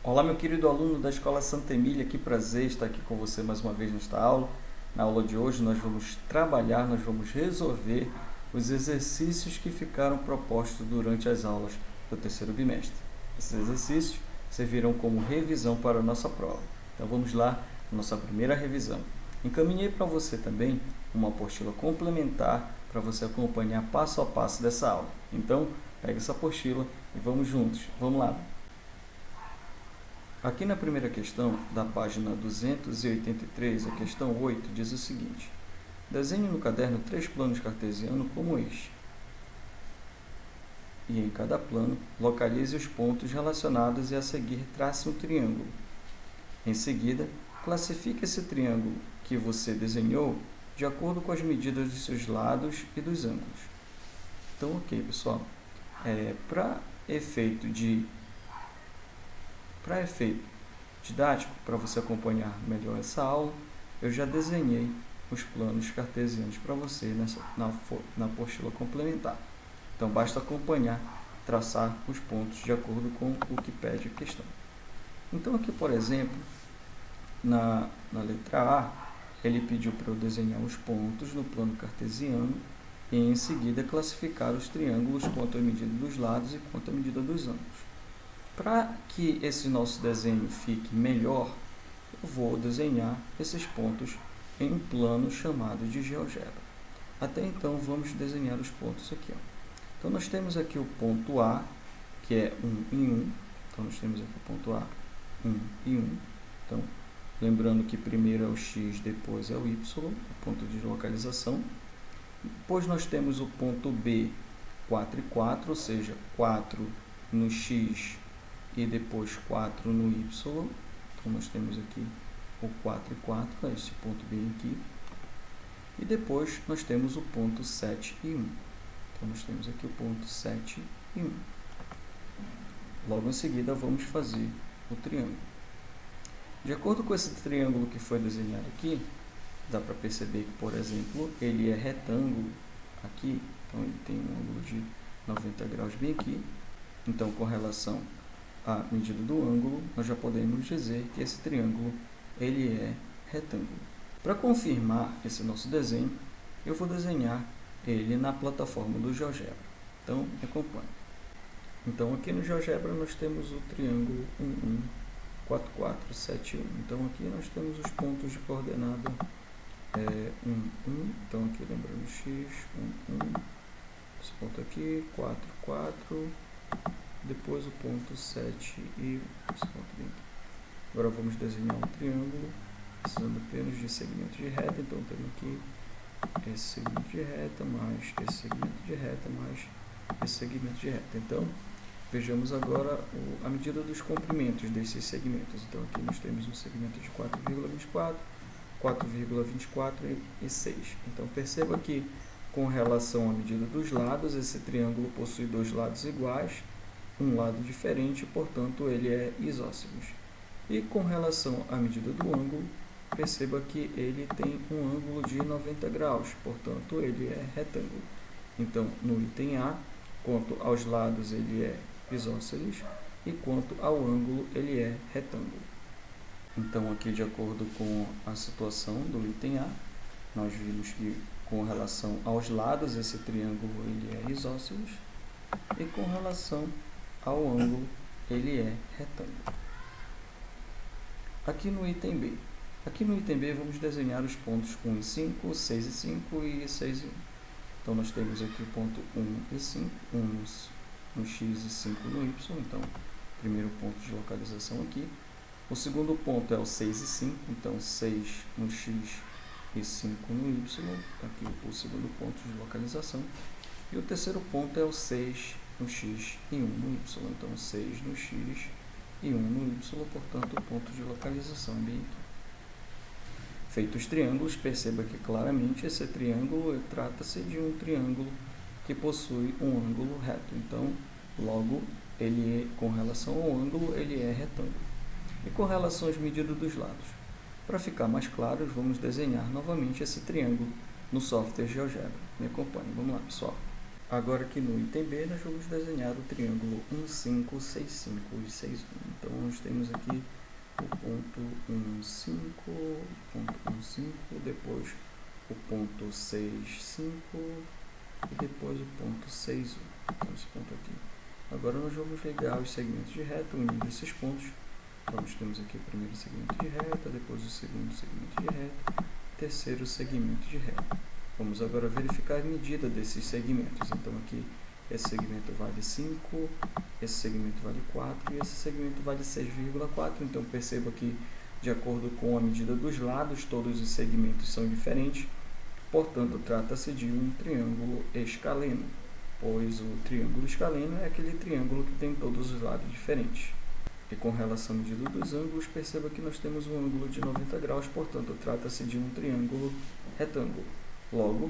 Olá, meu querido aluno da Escola Santa Emília, que prazer estar aqui com você mais uma vez nesta aula. Na aula de hoje nós vamos resolver os exercícios que ficaram propostos durante as aulas do terceiro bimestre. Esses exercícios servirão como revisão para a nossa prova. Então vamos lá, nossa primeira revisão. Encaminhei para você também uma apostila complementar para você acompanhar passo a passo dessa aula. Então, pega essa apostila e vamos juntos. Vamos lá. Aqui na primeira questão, da página 283, a questão 8, diz o seguinte: desenhe no caderno 3 planos cartesianos como este. E em cada plano, localize os pontos relacionados e a seguir trace um triângulo. Em seguida, classifique esse triângulo que você desenhou de acordo com as medidas dos seus lados e dos ângulos. Então, ok, pessoal. Para efeito didático, para você acompanhar melhor essa aula, eu já desenhei os planos cartesianos para você na apostila complementar. Então, basta acompanhar, traçar os pontos de acordo com o que pede a questão. Então, aqui, por exemplo, na letra A, ele pediu para eu desenhar os pontos no plano cartesiano e, em seguida, classificar os triângulos quanto à medida dos lados e quanto à medida dos ângulos. Para que esse nosso desenho fique melhor, eu vou desenhar esses pontos em um plano chamado de GeoGebra. Até então, vamos desenhar os pontos aqui. Então, nós temos aqui o ponto A, que é 1 em 1. Então, nós temos aqui o ponto A, 1 e 1. Então, lembrando que primeiro é o X, depois é o Y, o ponto de localização. Depois, nós temos o ponto B, 4 e 4, ou seja, 4 no X e depois 4 no Y. Então, nós temos aqui o 4 e 4, é esse ponto B aqui. E depois, nós temos o ponto 7 e 1. Então, nós temos aqui o ponto 7 e 1. Logo em seguida, vamos fazer o triângulo. De acordo com esse triângulo que foi desenhado aqui, dá para perceber que, por exemplo, ele é retângulo aqui. Então, ele tem um ângulo de 90 graus bem aqui. Então, com relação à medida do ângulo, nós já podemos dizer que esse triângulo ele é retângulo. Para confirmar esse nosso desenho, eu vou desenhar ele na plataforma do GeoGebra. Então, acompanhe. Então, aqui no GeoGebra nós temos o triângulo 1, 1, 4, 4, 7, 1. Então, aqui nós temos os pontos de coordenada 1, 1. Então, aqui lembrando X, 1, 1. Esse ponto aqui, 4, 4. Depois o ponto 7 e esse ponto bem aqui. Agora vamos desenhar um triângulo, precisando apenas de segmento de reta. Então, temos aqui esse segmento de reta, mais esse segmento de reta, mais esse segmento de reta. Então, vejamos agora a medida dos comprimentos desses segmentos. Então, aqui nós temos um segmento de 4,24, 4,24 e 6. Então, perceba que, com relação à medida dos lados, esse triângulo possui dois lados iguais, um lado diferente, portanto, ele é isósceles. E com relação à medida do ângulo, perceba que ele tem um ângulo de 90 graus, portanto, ele é retângulo. Então, no item A, quanto aos lados, ele é isósceles, e quanto ao ângulo, ele é retângulo. Então, aqui, de acordo com a situação do item A, nós vimos que, com relação aos lados, esse triângulo ele é isósceles, e com relação ao ângulo, ele é retângulo. Aqui no item B. Aqui no item B, vamos desenhar os pontos 1 e 5, 6 e 5 e 6 e 1. Então, nós temos aqui o ponto 1 e 5, 1 no X e 5 no Y. Então, primeiro ponto de localização aqui. O segundo ponto é o 6 e 5, então 6 no X e 5 no Y. Aqui o segundo ponto de localização. E o terceiro ponto é o 6 no X e 1 no Y. Então, 6 no X e 1 no Y, portanto, o ponto de localização é bem aqui. Feitos os triângulos, perceba que claramente esse triângulo trata-se de um triângulo que possui um ângulo reto. Então, logo, ele, com relação ao ângulo, ele é retângulo. E com relação às medidas dos lados? Para ficar mais claro, vamos desenhar novamente esse triângulo no software GeoGebra. Me acompanhe, vamos lá, pessoal. Agora aqui no item B nós vamos desenhar o triângulo 1565 e 61. Então nós temos aqui o ponto 15, ponto 15, depois o ponto 65 e depois o ponto 61. Então esse ponto aqui. Agora nós vamos ligar os segmentos de reta unindo esses pontos. Então nós temos aqui o primeiro segmento de reta, depois o segundo segmento de reta, terceiro segmento de reta. Vamos agora verificar a medida desses segmentos. Então aqui esse segmento vale 5, esse segmento vale 4 e esse segmento vale 6,4. Então perceba que, de acordo com a medida dos lados, todos os segmentos são diferentes. Portanto, trata-se de um triângulo escaleno, pois o triângulo escaleno é aquele triângulo que tem todos os lados diferentes. E com relação à medida dos ângulos, perceba que nós temos um ângulo de 90 graus, portanto, trata-se de um triângulo retângulo. Logo,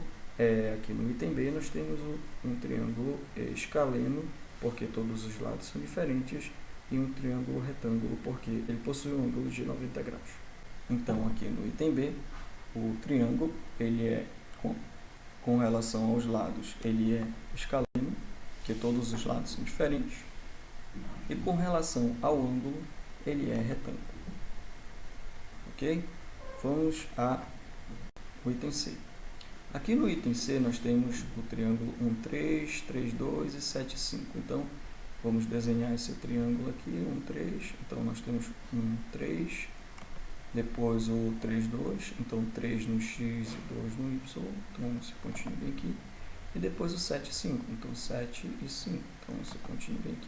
aqui no item B nós temos um triângulo escaleno, porque todos os lados são diferentes, e um triângulo retângulo, porque ele possui um ângulo de 90 graus. Então, aqui no item B, o triângulo, ele é, com relação aos lados, ele é escaleno, porque todos os lados são diferentes, e com relação ao ângulo, ele é retângulo. Ok? Vamos ao item C. Aqui no item C nós temos o triângulo 1, 3, 3, 2 e 7, 5. Então, vamos desenhar esse triângulo aqui, 1, 3. Então, nós temos 1, 3, depois o 3, 2. Então, 3 no X e 2 no Y. Então, esse pontinho bem aqui. E depois o 7, 5. Então, 7 e 5. Então, esse pontinho bem aqui.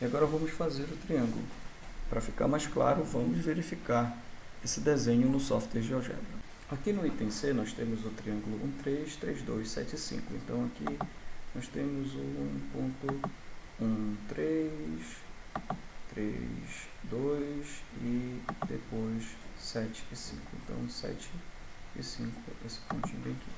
E agora vamos fazer o triângulo. Para ficar mais claro, vamos verificar esse desenho no software GeoGebra. Aqui no item C nós temos o triângulo 1, 3, 3, 2, 7, 5. Então aqui nós temos o ponto 1, 3, 3, 2 e depois 7 e 5. Então 7 e 5, esse pontinho bem aqui.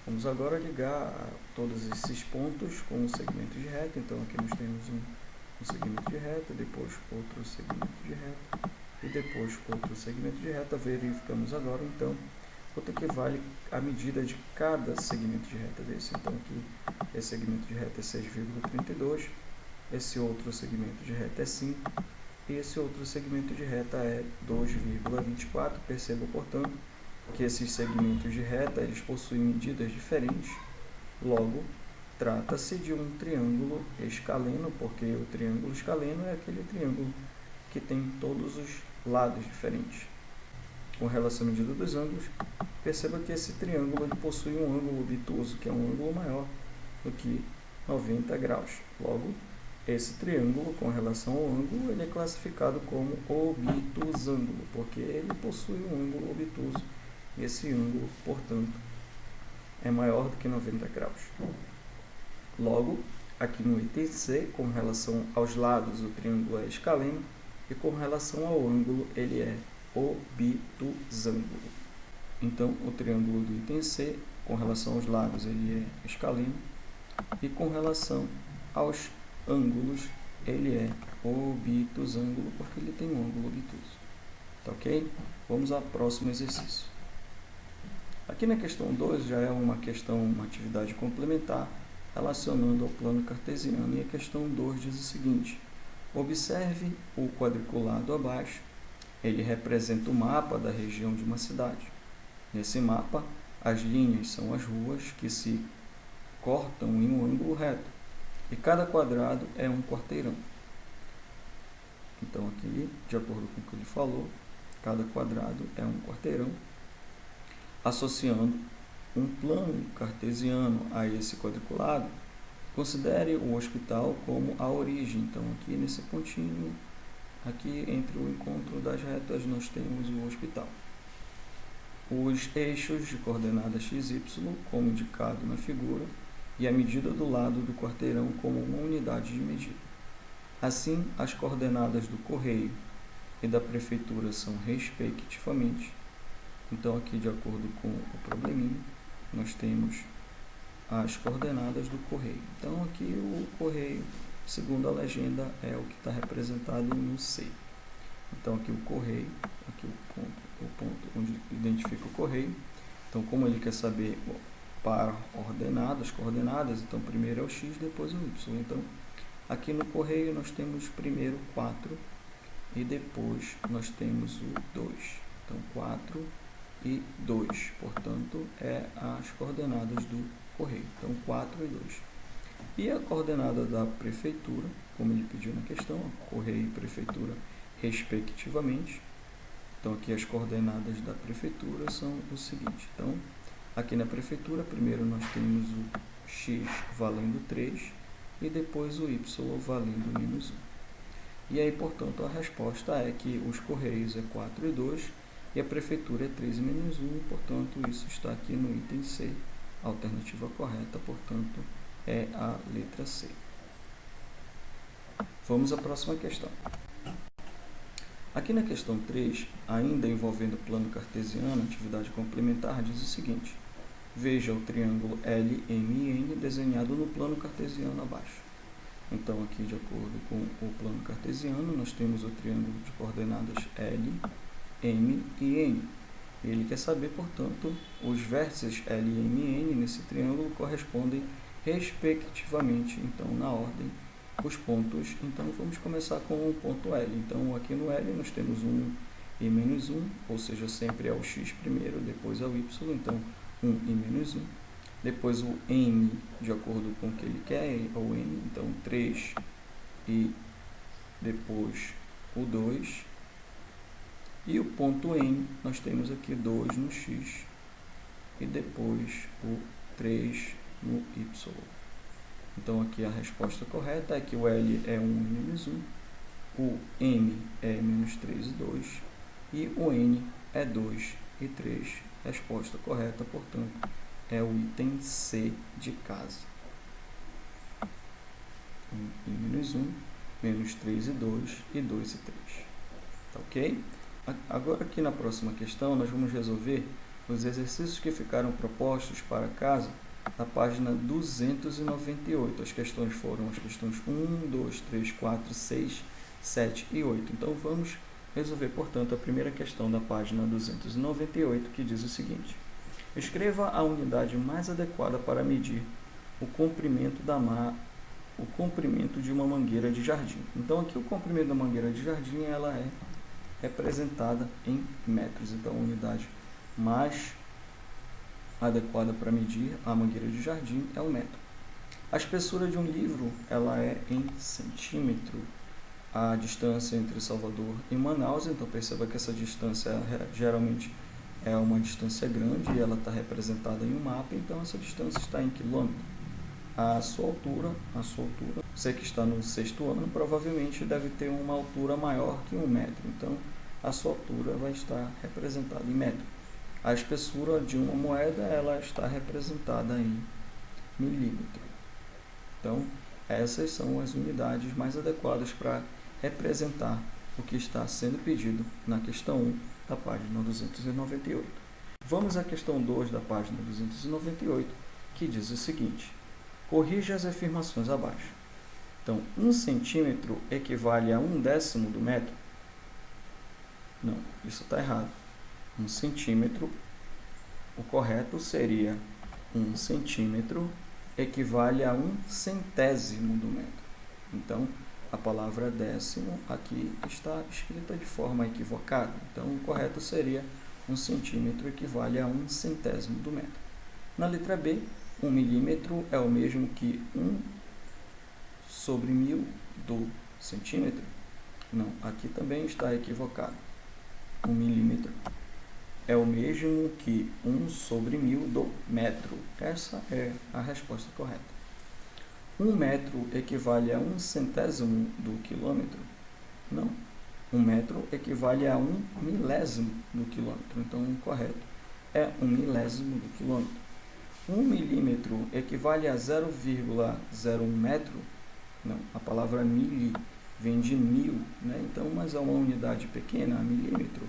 Vamos agora ligar todos esses pontos com o segmento de reta. Então aqui nós temos um segmento de reta, depois outro segmento de reta e depois outro segmento de reta. Verificamos agora então quanto que vale a medida de cada segmento de reta desse. Então aqui esse segmento de reta é 6,32, esse outro segmento de reta é 5 e esse outro segmento de reta é 2,24. Perceba, portanto, que esses segmentos de reta eles possuem medidas diferentes. Logo, trata-se de um triângulo escaleno, porque o triângulo escaleno é aquele triângulo que tem todos os lados diferentes. Com relação à medida dos ângulos, perceba que esse triângulo ele possui um ângulo obtuso, que é um ângulo maior do que 90 graus. Logo, esse triângulo, com relação ao ângulo, ele é classificado como obtusângulo, porque ele possui um ângulo obtuso, e esse ângulo, portanto, é maior do que 90 graus. Logo, aqui no item C, com relação aos lados, o triângulo é escaleno, e com relação ao ângulo, ele é obtusângulo. Então, o triângulo do item C, com relação aos lados, ele é escaleno, e com relação aos ângulos, ele é obtusângulo, porque ele tem um ângulo obtuso. Tá ok? Vamos ao próximo exercício. Aqui na questão 2 já é uma atividade complementar, relacionando ao plano cartesiano, e a questão 2 diz o seguinte: observe o quadriculado abaixo. Ele representa o mapa da região de uma cidade. Nesse mapa, as linhas são as ruas que se cortam em um ângulo reto, e cada quadrado é um quarteirão. Então aqui, de acordo com o que ele falou, cada quadrado é um quarteirão. Associando um plano cartesiano a esse quadriculado, considere o hospital como a origem. Então aqui nesse pontinho, aqui entre o encontro das retas, nós temos o hospital. Os eixos de coordenadas x, y, como indicado na figura, e a medida do lado do quarteirão como uma unidade de medida. Assim, as coordenadas do correio e da prefeitura são respectivamente. Então aqui, de acordo com o probleminha, nós temos as coordenadas do correio. Então aqui o correio, segundo a legenda, é o que está representado no C. Então aqui o correio, aqui o ponto onde identifica o correio. Então, como ele quer saber para as coordenadas, então primeiro é o x, depois o y. Então, aqui no correio nós temos primeiro 4 e depois nós temos o 2. Então, 4 e 2, portanto, é as coordenadas do correio. Então, 4 e 2. E a coordenada da prefeitura, como ele pediu na questão, correio e prefeitura respectivamente. Então, aqui as coordenadas da prefeitura são o seguinte. Então, aqui na prefeitura, primeiro nós temos o x valendo 3 e depois o y valendo -1. E aí, portanto, a resposta é que os correios é 4 e 2 e a prefeitura é 3 e -1, portanto, isso está aqui no item C. A alternativa correta, portanto, é a letra C. Vamos à próxima questão. Aqui na questão 3, ainda envolvendo plano cartesiano, atividade complementar, diz o seguinte: veja o triângulo LMN desenhado no plano cartesiano abaixo. Então, aqui, de acordo com o plano cartesiano, nós temos o triângulo de coordenadas L, M e N. Ele quer saber, portanto, os vértices L, M e N nesse triângulo correspondem respectivamente, então, na ordem, os pontos. Então, vamos começar com o ponto L. Então, aqui no L nós temos 1 e -1, ou seja, sempre é o x primeiro, depois é o y, então 1 e -1. Depois o M, de acordo com o que ele quer, é o N, então 3 e depois o 2. E o ponto N, nós temos aqui 2 no x e depois o 3 no y. Então, aqui a resposta correta é que o L é 1 e -1, o M é -3 e 2 e o N é 2 e 3. Resposta correta, portanto, é o item C de casa. 1 e -1, -3 e 2 e 2 e 3. Tá ok? Agora, aqui na próxima questão, nós vamos resolver os exercícios que ficaram propostos para casa na página 298. As questões foram as questões 1, 2, 3, 4, 6, 7 e 8. Então, vamos resolver, portanto, a primeira questão da página 298, que diz o seguinte: escreva a unidade mais adequada para medir o comprimento de uma mangueira de jardim. Então, aqui o comprimento da mangueira de jardim ela é representada em metros. Então, a unidade mais adequada para medir a mangueira de jardim é o metro. A espessura de um livro ela é em centímetro. A distância entre Salvador e Manaus, então perceba que essa distância geralmente é uma distância grande e ela está representada em um mapa, então essa distância está em quilômetro. A sua altura, você que está no 6º ano, provavelmente deve ter uma altura maior que 1 metro, então a sua altura vai estar representada em metro. A espessura de uma moeda ela está representada em milímetro. Então, essas são as unidades mais adequadas para representar o que está sendo pedido na questão 1 da página 298. Vamos à questão 2 da página 298, que diz o seguinte: corrija as afirmações abaixo. Então, 1 centímetro equivale a 1/10 do metro? Não, isso está errado. 1 centímetro, o correto seria 1 centímetro equivale a 1/100º do metro. Então, a palavra décimo aqui está escrita de forma equivocada. Então, o correto seria 1 centímetro equivale a 1/100º do metro. Na letra B, 1 milímetro é o mesmo que 1/1000 do centímetro? Não, aqui também está equivocado. 1 milímetro é o mesmo que 1/1000 do metro. Essa é a resposta correta. 1 metro equivale a 1/100º do quilômetro? Não. 1 metro equivale a 1 milésimo do quilômetro. Então, o correto é 1 milésimo do quilômetro. 1 milímetro equivale a 0,01 metro? Não. A palavra mili vem de 1000, né? Então, mas é uma unidade pequena, milímetro.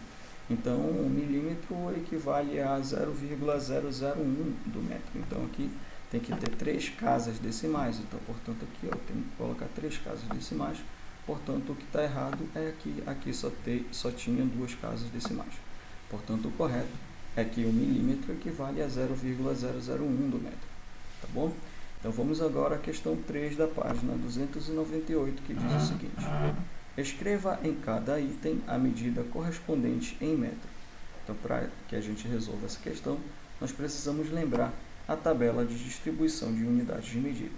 Então, 1 milímetro equivale a 0,001 do metro. Então, aqui tem que ter 3 casas decimais. Então, portanto, aqui eu tenho que colocar 3 casas decimais. Portanto, o que está errado é que aqui só tinha 2 casas decimais. Portanto, o correto é que o milímetro equivale a 0,001 do metro, tá bom? Então vamos agora à questão 3 da página 298, que diz o seguinte: escreva em cada item a medida correspondente em metro. Então, para que a gente resolva essa questão, nós precisamos lembrar a tabela de distribuição de unidades de medida.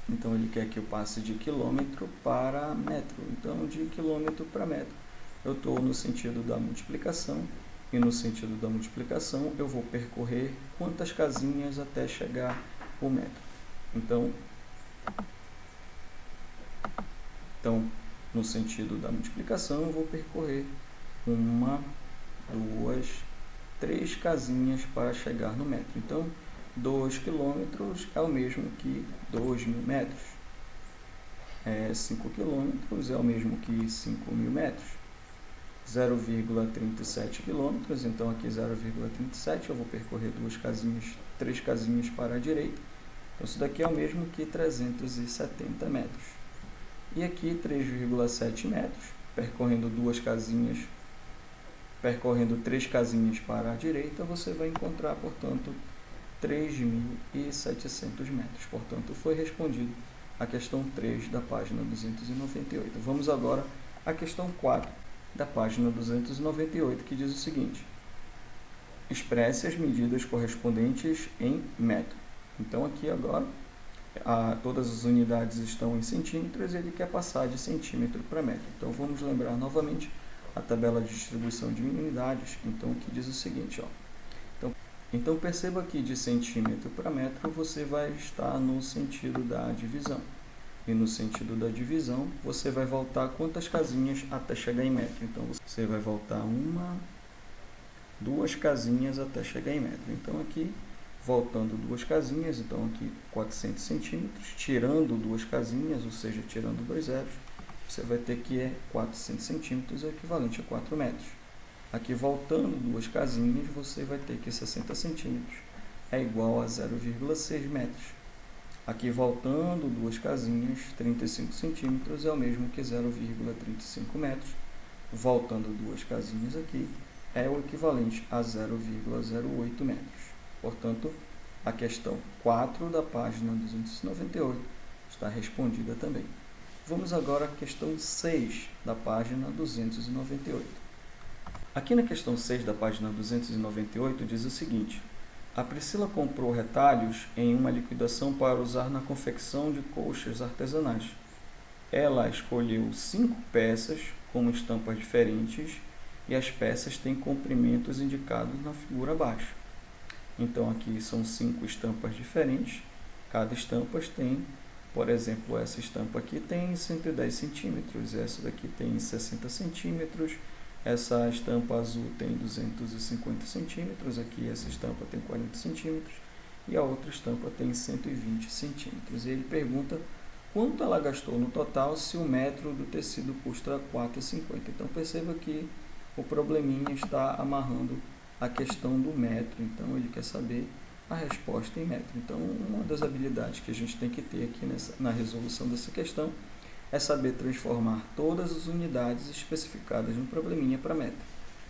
Então, ele quer que eu passe de quilômetro para metro. Então, de quilômetro para metro, eu estou no sentido da multiplicação, e no sentido da multiplicação, eu vou percorrer quantas casinhas até chegar ao metro. Então, no sentido da multiplicação, eu vou percorrer 1, 2, 3 casinhas para chegar no metro. Então, 2 quilômetros é o mesmo que 2.000 metros. 5 quilômetros é o mesmo que 5.000 metros. 0,37 quilômetros, então aqui 0,37, eu vou percorrer 3 casinhas para a direita. Então, isso daqui é o mesmo que 370 metros. E aqui 3,7 metros, percorrendo 3 casinhas para a direita, você vai encontrar, portanto, 3.700 metros. Portanto, foi respondido a questão 3 da página 298. Vamos agora à questão 4 da página 298, que diz o seguinte: expresse as medidas correspondentes em metro. Então, aqui agora, todas as unidades estão em centímetros e ele quer passar de centímetro para metro. Então, vamos lembrar novamente a tabela de distribuição de unidades, então, que diz o seguinte, Então, perceba que de centímetro para metro você vai estar no sentido da divisão. E no sentido da divisão, você vai voltar quantas casinhas até chegar em metro. Então, você vai voltar 2 casinhas até chegar em metro. Então, aqui, voltando 2 casinhas, então aqui 400 centímetros, tirando 2 casinhas, ou seja, tirando 2 zeros, você vai ter que 400 centímetros é equivalente a 4 metros. Aqui, voltando 2 casinhas, você vai ter que 60 centímetros é igual a 0,6 metros. Aqui, voltando 2 casinhas, 35 centímetros é o mesmo que 0,35 metros. Voltando 2 casinhas aqui, é o equivalente a 0,08 metros. Portanto, a questão 4 da página 298 está respondida também. Vamos agora à questão 6 da página 298. Aqui na questão 6 da página 298 diz o seguinte: a Priscila comprou retalhos em uma liquidação para usar na confecção de colchas artesanais. Ela escolheu 5 peças com estampas diferentes e as peças têm comprimentos indicados na figura abaixo. Então, aqui são 5 estampas diferentes. Cada estampa tem, por exemplo, essa estampa aqui tem 110 centímetros, essa daqui tem 60 centímetros, essa estampa azul tem 250 centímetros, aqui essa estampa tem 40 centímetros e a outra estampa tem 120 centímetros. E ele pergunta quanto ela gastou no total se o metro do tecido custa R$ 4,50. Então, perceba que o probleminha está amarrando a questão do metro, então ele quer saber a resposta em metro. Então, uma das habilidades que a gente tem que ter aqui na resolução dessa questão é saber transformar todas as unidades especificadas no probleminha para metro.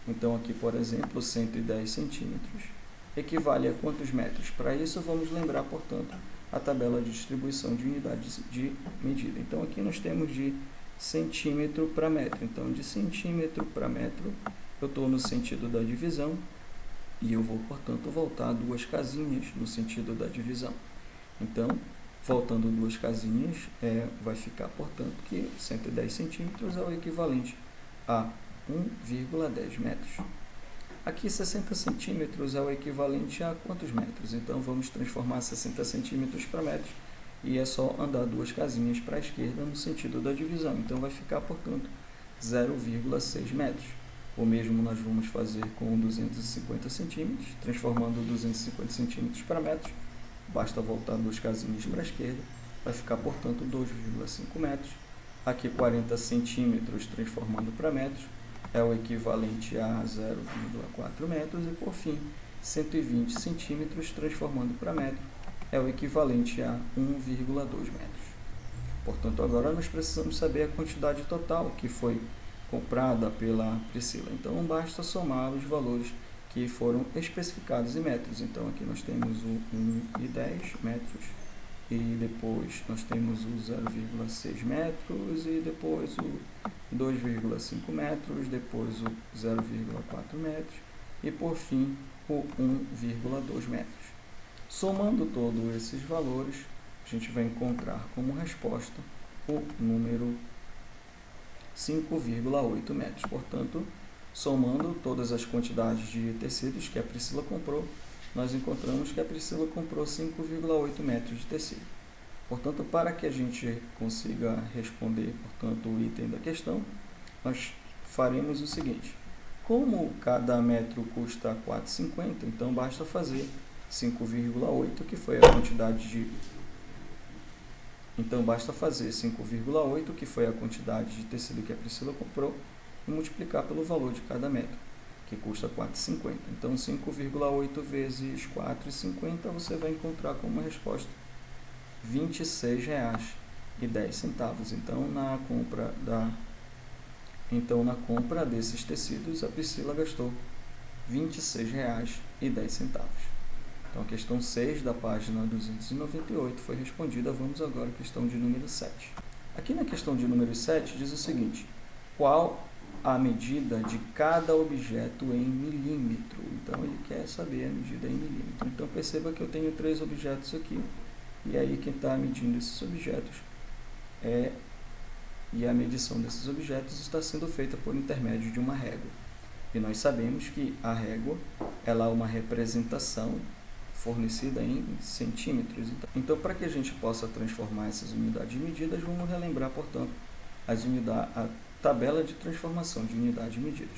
Então, aqui, por exemplo, 110 centímetros equivale a quantos metros? Para isso, vamos lembrar, portanto, a tabela de distribuição de unidades de medida. Então, aqui nós temos de centímetro para metro. Então, de centímetro para metro, eu estou no sentido da divisão e eu vou, portanto, voltar 2 casinhas no sentido da divisão. Então, voltando 2 casinhas, vai ficar, portanto, que 110 centímetros é o equivalente a 1,10 metros. Aqui, 60 centímetros é o equivalente a quantos metros? Então, vamos transformar 60 centímetros para metros e é só andar 2 casinhas para a esquerda no sentido da divisão. Então, vai ficar, portanto, 0,6 metros. O mesmo nós vamos fazer com 250 centímetros, transformando 250 centímetros para metros. Basta voltar 2 casinhas para a esquerda, vai ficar, portanto, 2,5 metros. Aqui, 40 centímetros transformando para metros, é o equivalente a 0,4 metros. E, por fim, 120 centímetros transformando para metro, é o equivalente a 1,2 metros. Portanto, agora nós precisamos saber a quantidade total que foi comprada pela Priscila. Então, basta somar os valores que foram especificados em metros. Então aqui nós temos o 1,10 metros, e depois nós temos o 0,6 metros, e depois o 2,5 metros, depois o 0,4 metros, e por fim o 1,2 metros. Somando todos esses valores, a gente vai encontrar como resposta o número 5,8 metros. Portanto, somando todas as quantidades de tecidos que a Priscila comprou, nós encontramos que a Priscila comprou 5,8 metros de tecido. Portanto, para que a gente consiga responder, portanto, o item da questão, nós faremos o seguinte: como cada metro custa 4,50, então basta fazer 5,8, que foi a quantidade de... Então, basta fazer 5,8, que foi a quantidade de tecido que a Priscila comprou, e multiplicar pelo valor de cada metro, que custa 4,50. Então, 5,8 vezes 4,50, você vai encontrar como resposta R$ 26,10. Então, na compra desses tecidos, a Priscila gastou R$ 26,10. Então, a questão 6 da página 298 foi respondida. Vamos agora à questão de número 7. Aqui na questão de número 7 diz o seguinte: qual a medida de cada objeto em milímetro? Então, ele quer saber a medida em milímetro. Então, perceba que eu tenho 3 objetos aqui, e aí quem está medindo esses objetos e a medição desses objetos está sendo feita por intermédio de uma régua. E nós sabemos que a régua ela é uma representação fornecida em centímetros. Então, para que a gente possa transformar essas unidades de medidas, vamos relembrar, portanto, a tabela de transformação de unidades de medidas.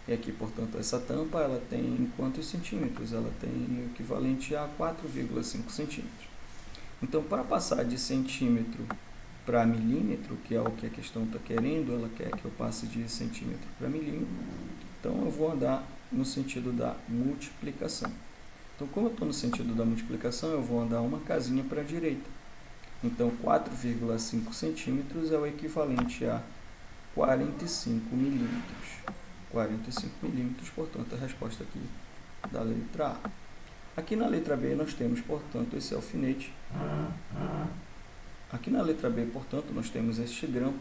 E aqui, portanto, essa tampa ela tem quantos centímetros? Ela tem o equivalente a 4,5 centímetros. Então, para passar de centímetro para milímetro, que é o que a questão está querendo, ela quer que eu passe de centímetro para milímetro, então eu vou andar no sentido da multiplicação. Então, como eu estou no sentido da multiplicação, eu vou andar uma casinha para a direita. Então, 4,5 centímetros é o equivalente a 45 milímetros. 45 milímetros, portanto, a resposta aqui da letra A. Aqui na letra B nós temos, portanto, esse alfinete. Aqui na letra B, portanto, nós temos este grampo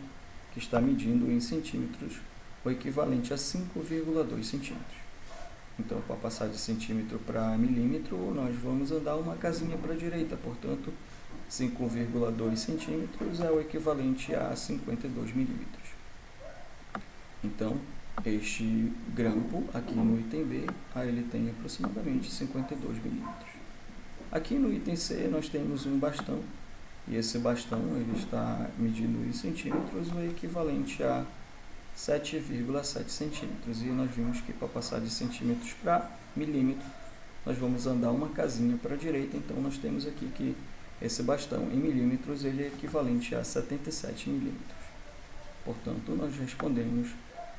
que está medindo em centímetros, o equivalente a 5,2 centímetros. Então, para passar de centímetro para milímetro, nós vamos andar uma casinha para a direita. Portanto, 5,2 centímetros é o equivalente a 52 milímetros. Então, este grampo, aqui no item B, ele tem aproximadamente 52 milímetros. Aqui no item C, nós temos um bastão, e esse bastão ele está medindo em centímetros, o equivalente a 7,7 centímetros. E nós vimos que para passar de centímetros para milímetro, nós vamos andar uma casinha para a direita. Então, nós temos aqui que esse bastão em milímetros ele é equivalente a 77 milímetros. Portanto, nós respondemos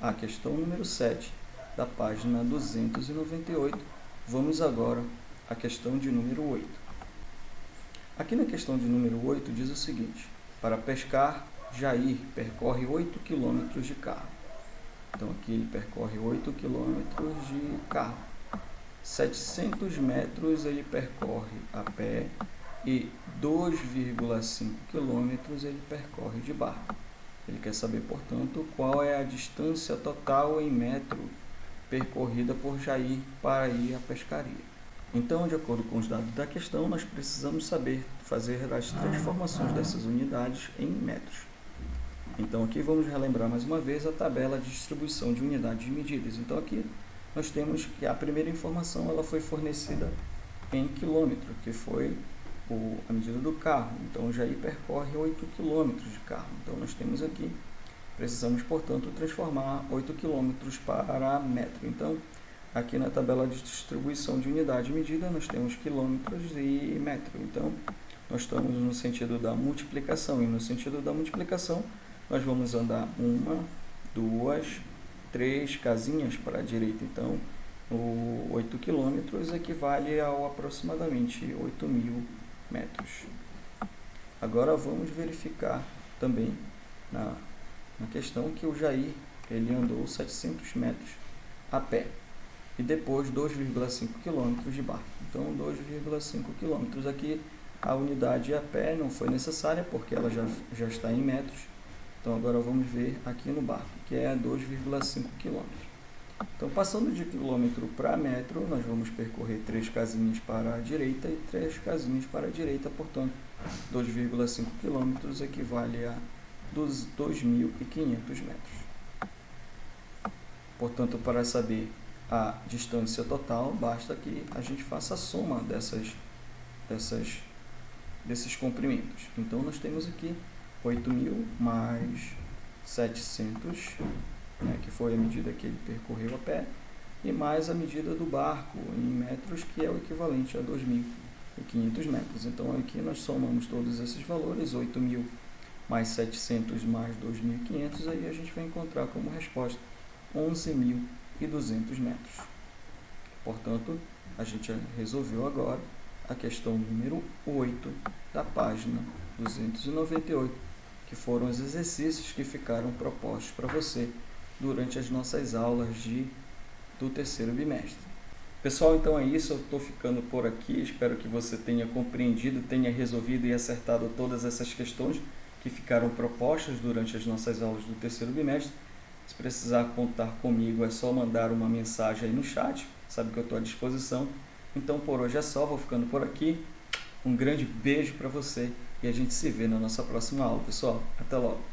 a questão número 7 da página 298. Vamos agora à questão de número 8. Aqui na questão de número 8 diz o seguinte: para pescar, Jair percorre 8 km de carro. Então, aqui ele percorre 8 km de carro. 700 metros ele percorre a pé e 2,5 km ele percorre de barco. Ele quer saber, portanto, qual é a distância total em metro percorrida por Jair para ir à pescaria. Então, de acordo com os dados da questão, nós precisamos saber fazer as transformações dessas unidades em metros. Então, aqui vamos relembrar mais uma vez a tabela de distribuição de unidades de medidas. Então, aqui nós temos que a primeira informação ela foi fornecida em quilômetro, que foi a medida do carro. Então, o Jair percorre 8 km de carro. Então, nós temos aqui, precisamos, portanto, transformar 8 km para metro. Então, aqui na tabela de distribuição de unidade de medida, nós temos quilômetros e metro. Então, nós estamos no sentido da multiplicação. E no sentido da multiplicação, nós vamos andar 1, 2, 3 casinhas para a direita. Então, o 8 km equivale ao aproximadamente 8.000 metros. Agora vamos verificar também na questão que o Jair ele andou 700 metros a pé. e depois 2,5 km de barco. Então 2,5 km aqui, a unidade a pé não foi necessária porque ela já está em metros. Então agora vamos ver aqui no barco, que é 2,5 km. Então passando de quilômetro para metro, nós vamos percorrer 3 casinhas para a direita e 3 casinhas para a direita, portanto 2,5 km equivale a 2.500 metros. Portanto, para saber a distância total, basta que a gente faça a soma desses comprimentos. Então, nós temos aqui 8.000 mais 700, né, que foi a medida que ele percorreu a pé, e mais a medida do barco em metros, que é o equivalente a 2.500 metros. Então, aqui nós somamos todos esses valores, 8.000 mais 700 mais 2.500, aí a gente vai encontrar como resposta 11.200 metros. Portanto, a gente resolveu agora a questão número 8 da página 298, que foram os exercícios que ficaram propostos para você durante as nossas aulas do terceiro bimestre. Pessoal, então é isso, eu estou ficando por aqui, espero que você tenha compreendido, tenha resolvido e acertado todas essas questões que ficaram propostas durante as nossas aulas do terceiro bimestre. Se precisar contar comigo, é só mandar uma mensagem aí no chat, sabe que eu estou à disposição. Então por hoje é só, vou ficando por aqui. Um grande beijo para você e a gente se vê na nossa próxima aula, pessoal. Até logo!